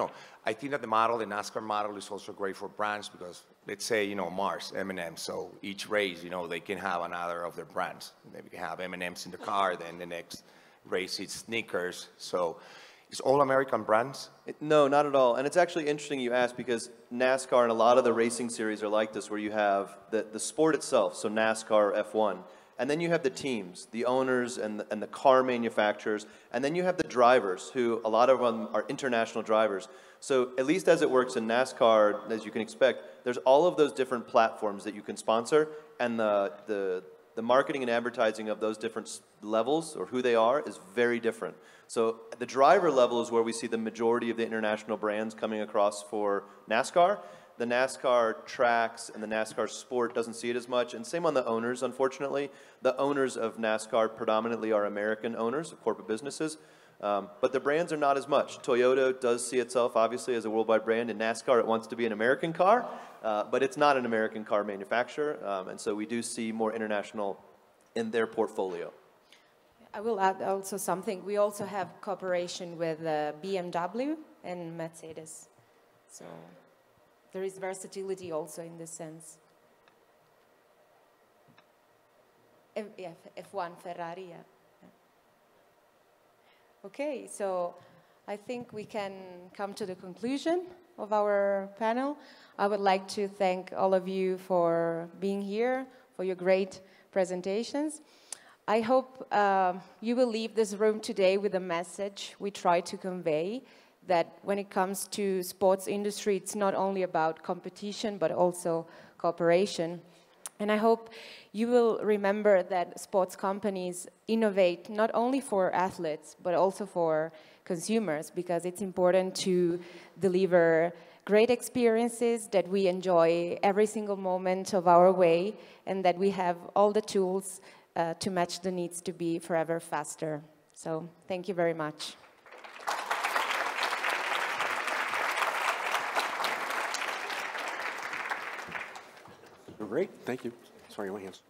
I think that the NASCAR model is also great for brands because, let's say, Mars, M&M, so each race, they can have another of their brands. Maybe can have M&Ms in the car, then the next race it's sneakers. So it's all American brands? No, not at all. And it's actually interesting you ask because NASCAR and a lot of the racing series are like this where you have the sport itself, so NASCAR, F1, and then you have the teams, the owners and the car manufacturers, and then you have the drivers who, a lot of them are international drivers. So at least as it works in NASCAR, as you can expect, there's all of those different platforms that you can sponsor, and the marketing and advertising of those different levels, or who they are, is very different. So the driver level is where we see the majority of the international brands coming across for NASCAR. The NASCAR tracks and the NASCAR sport doesn't see it as much, and same on the owners, unfortunately. The owners of NASCAR predominantly are American owners of corporate businesses, but the brands are not as much. Toyota does see itself, obviously, as a worldwide brand. In NASCAR, it wants to be an American car, but it's not an American car manufacturer, and so we do see more international in their portfolio. I will add also something. We also have cooperation with BMW and Mercedes, so there is versatility also in this sense. F1, Ferrari, yeah. Okay, so I think we can come to the conclusion of our panel. I would like to thank all of you for being here, for your great presentations. I hope you will leave this room today with a message we try to convey, that when it comes to sports industry, it's not only about competition, but also cooperation. And I hope you will remember that sports companies innovate not only for athletes, but also for consumers, because it's important to deliver great experiences, that we enjoy every single moment of our way, and that we have all the tools to match the needs to be forever faster. So thank you very much. Great, thank you. Sorry, my hands.